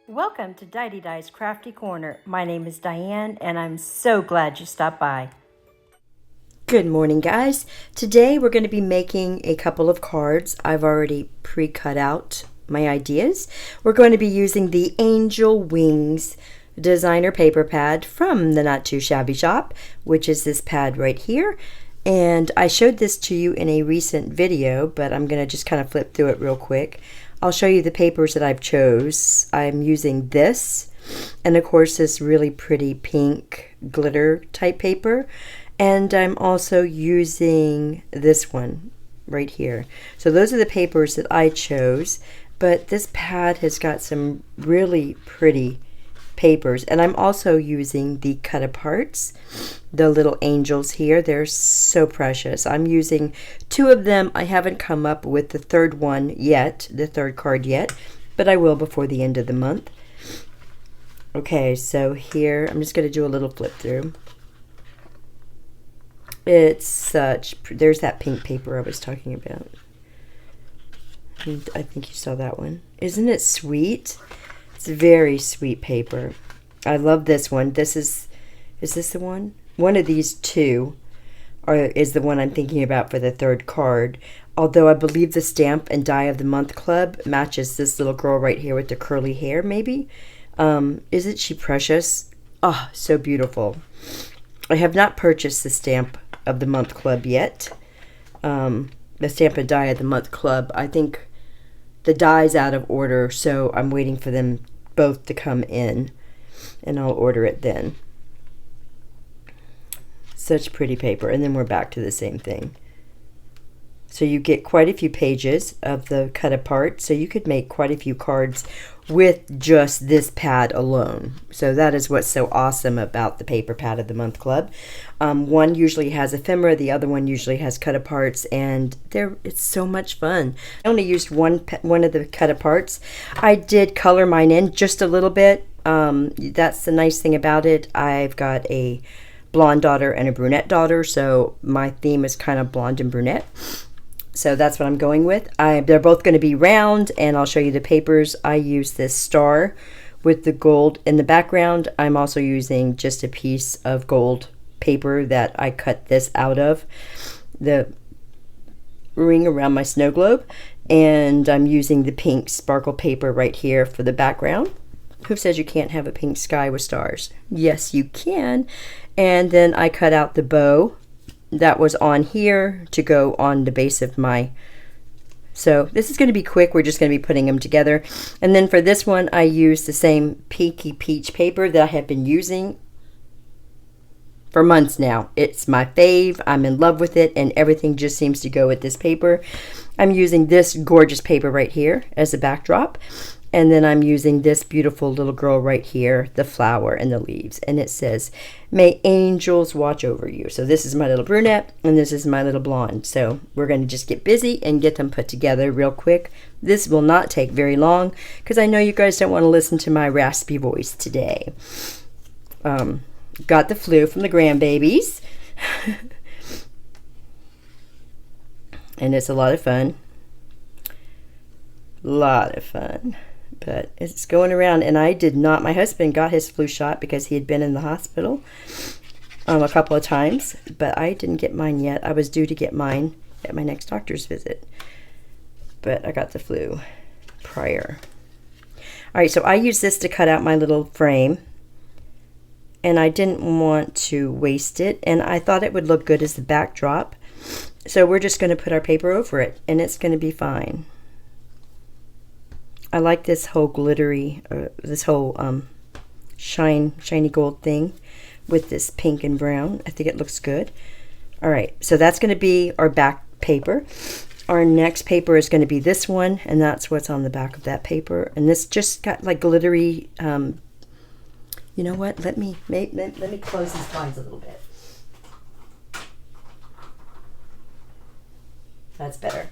Welcome to Didedi's Crafty Corner. My name is Diane and I'm so glad you stopped by. Good morning, guys. Today we're going to be making a couple of cards. I've already pre-cut out my ideas. We're going to be using the Angel Wings designer paper pad from the Not Too Shabby Shop, which is this pad right here. And I showed this to you in a recent video, but I'm going to just kind of flip through it real quick. I'll show you the papers that I've chose. I'm using this, and of course this really pretty pink glitter type paper. And I'm also using this one right here. So those are the papers that I chose, but this pad has got some really pretty papers. And I'm also using the cut aparts, the little angels here. They're so precious. I'm using two of them. I haven't come up with the third one yet, the third card yet, but I will before the end of the month. Okay, so here I'm just going to do a little flip through. It's such, there's that pink paper I was talking about. And I think you saw that one. Isn't it sweet? It's very sweet paper. I love this one. This is this the one? One of these two is the one I'm thinking about for the third card. Although I believe the stamp and die of the month club matches this little girl right here with the curly hair, maybe. Isn't she precious? Oh, so beautiful. I have not purchased the stamp of the month club yet. The stamp and die of the month club. I think the die's out of order, so I'm waiting for them both to come in, and I'll order it then. Such pretty paper. And then we're back to the same thing. So you get quite a few pages of the cut apart, so you could make quite a few cards with just this pad alone. So that is what's so awesome about the paper pad of the month club. One usually has ephemera, the other one usually has cut aparts, and it's so much fun. I only used one of the cut aparts. I did color mine in just a little bit. That's the nice thing about it. I've got a blonde daughter and a brunette daughter, so my theme is kind of blonde and brunette. So that's what I'm going with. They're both going to be round, and I'll show you the papers. I use this star with the gold in the background. I'm also using just a piece of gold paper that I cut this out of, the ring around my snow globe. And I'm using the pink sparkle paper right here for the background. Who says you can't have a pink sky with stars? Yes, you can. And then I cut out the bow that was on here to go on the base of my, so this is going to be quick. We're just going to be putting them together. And then for this one I used the same pinky peach paper that I have been using for months now. It's my fave. I'm in love with it, and everything just seems to go with this paper. I'm using this gorgeous paper right here as a backdrop. And then I'm using this beautiful little girl right here, the flower and the leaves. And it says, "May angels watch over you." So this is my little brunette, and this is my little blonde. So we're going to just get busy and get them put together real quick. This will not take very long, because I know you guys don't want to listen to my raspy voice today. Got the flu from the grandbabies. And it's a lot of fun. Lot of fun. But it's going around, and I did not. My husband got his flu shot because he had been in the hospital a couple of times, but I didn't get mine yet. I was due to get mine at my next doctor's visit, but I got the flu prior. All right, so I used this to cut out my little frame, and I didn't want to waste it, and I thought it would look good as the backdrop. So we're just going to put our paper over it, and it's going to be fine. I like this whole glittery, this whole shiny gold thing with this pink and brown. I think it looks good. All right, so that's going to be our back paper. Our next paper is going to be this one, and that's what's on the back of that paper. And this just got like glittery. You know what? Let me close these blinds a little bit. That's better.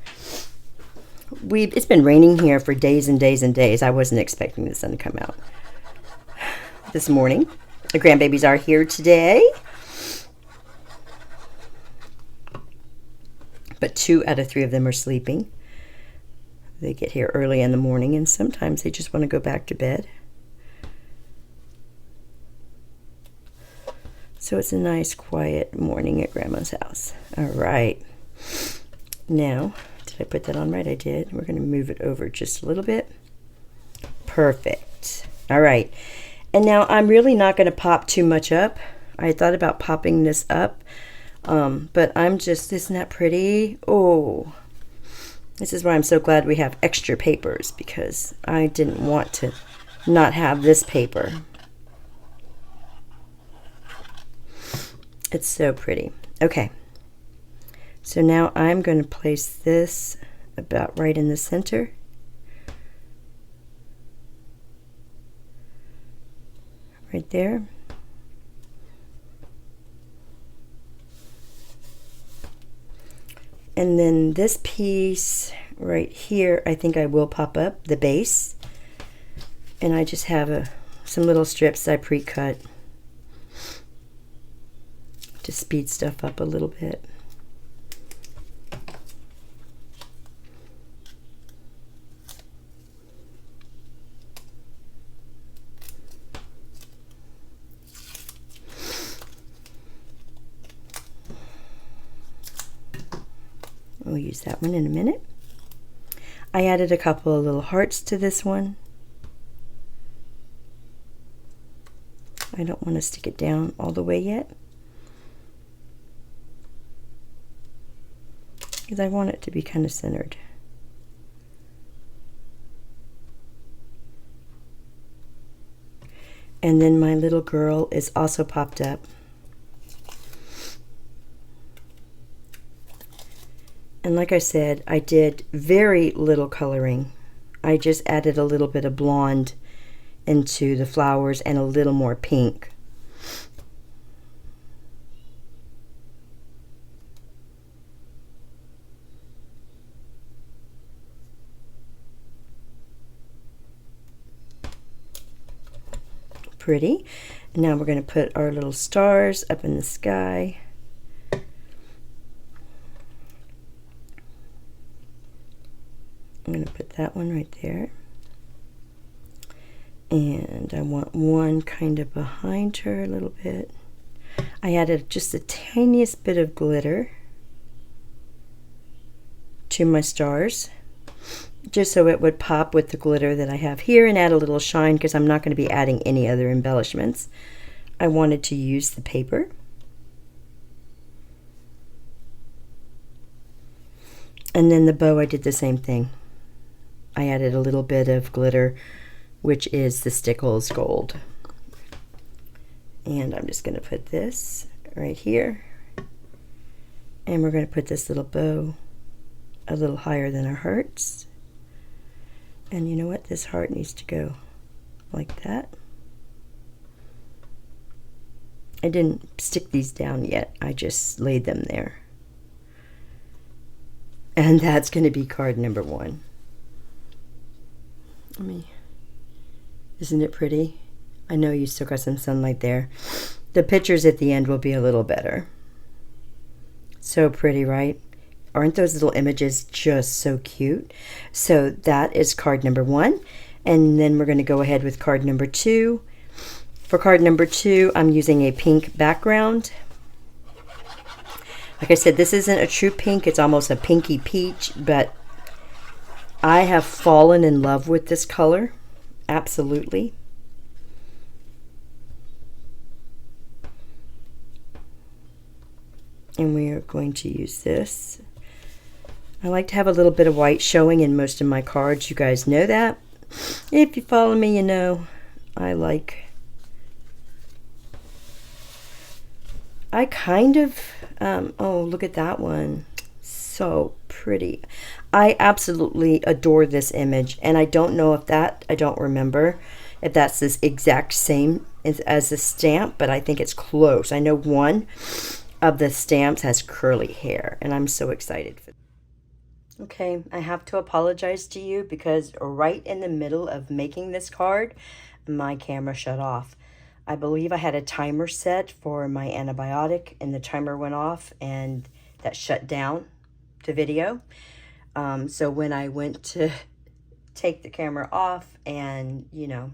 It's been raining here for days and days and days. I wasn't expecting the sun to come out this morning. The grandbabies are here today, but 2 out of 3 of them are sleeping. They get here early in the morning, and sometimes they just want to go back to bed. So it's a nice quiet morning at Grandma's house. All right. Now, did I put that on right? I did. We're going to move it over just a little bit. Perfect. All right. And now I'm really not going to pop too much up. I thought about popping this up, but I'm just, isn't that pretty? Oh, this is why I'm so glad we have extra papers, because I didn't want to not have this paper. It's so pretty. Okay. So now I'm going to place this about right in the center. Right there. And then this piece right here, I think I will pop up the base. And I just have some little strips I pre-cut to speed stuff up a little bit. We'll use that one in a minute. I added a couple of little hearts to this one. I don't want to stick it down all the way yet, because I want it to be kind of centered. And then my little girl is also popped up. And like I said, I did very little coloring. I just added a little bit of blonde into the flowers and a little more pink. Pretty. And now we're going to put our little stars up in the sky. I'm going to put that one right there. And I want one kind of behind her a little bit. I added just the tiniest bit of glitter to my stars, just so it would pop with the glitter that I have here, and add a little shine, because I'm not going to be adding any other embellishments. I wanted to use the paper. And then the bow, I did the same thing. I added a little bit of glitter, which is the Stickles Gold. And I'm just going to put this right here. And we're going to put this little bow a little higher than our hearts. And you know what? This heart needs to go like that. I didn't stick these down yet. I just laid them there. And that's going to be card number 1. Isn't it pretty? I know you still got some sunlight there. The pictures at the end will be a little better. So pretty, right? Aren't those little images just so cute? So that is card number 1. And then we're going to go ahead with card number 2. For card number 2, I'm using a pink background. Like I said, this isn't a true pink. It's almost a pinky peach, but I have fallen in love with this color. Absolutely. And we are going to use this. I like to have a little bit of white showing in most of my cards. You guys know that. If you follow me, you know I kind of, oh, look at that one. So pretty. I absolutely adore this image, and I don't know if that, I don't remember if that's this exact same as the stamp, but I think it's close. I know one of the stamps has curly hair, and I'm so excited for that. Okay, I have to apologize to you, because right in the middle of making this card, my camera shut off. I believe I had a timer set for my antibiotic, and the timer went off, and that shut down the video. So when I went to take the camera off and, you know,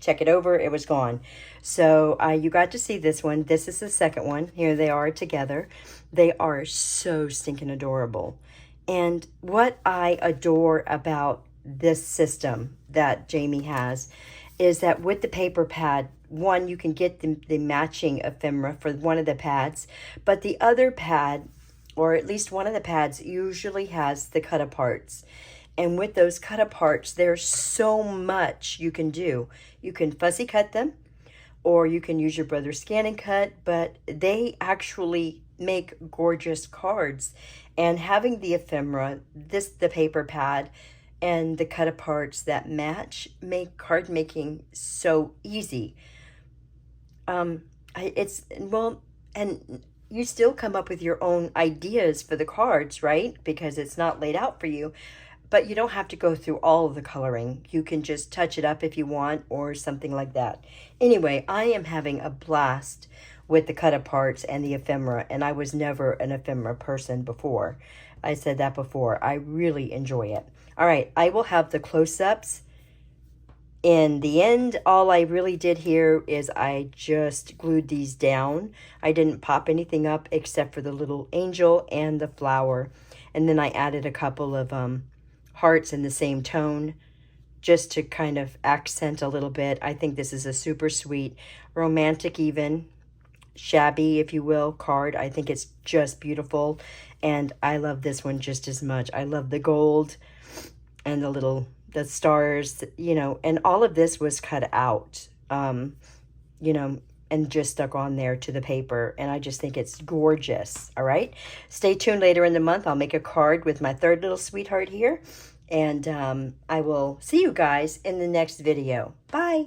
check it over, it was gone. So you got to see this one. This is the second one. Here they are together. They are so stinking adorable. And what I adore about this system that Jamie has is that with the paper pad, one, you can get the matching ephemera for one of the pads, but the other pad, or at least one of the pads, usually has the cut aparts. And with those cut aparts, there's so much you can do. You can fussy cut them, or you can use your brother's scan and cut, but they actually make gorgeous cards. And having the ephemera, the paper pad, and the cut aparts that match make card making so easy. Well, and you still come up with your own ideas for the cards, right? Because it's not laid out for you. But you don't have to go through all of the coloring. You can just touch it up if you want, or something like that. Anyway, I am having a blast with the cut aparts and the ephemera, and I was never an ephemera person before. I said that before. I really enjoy it. All right, I will have the close-ups. In the end, all I really did here is I just glued these down. I didn't pop anything up except for the little angel and the flower. And then I added a couple of hearts in the same tone just to kind of accent a little bit. I think this is a super sweet, romantic even, shabby, if you will, card. I think it's just beautiful. And I love this one just as much. I love the gold and the stars, you know, and all of this was cut out, you know, and just stuck on there to the paper. And I just think it's gorgeous. All right. Stay tuned later in the month. I'll make a card with my third little sweetheart here. And I will see you guys in the next video. Bye.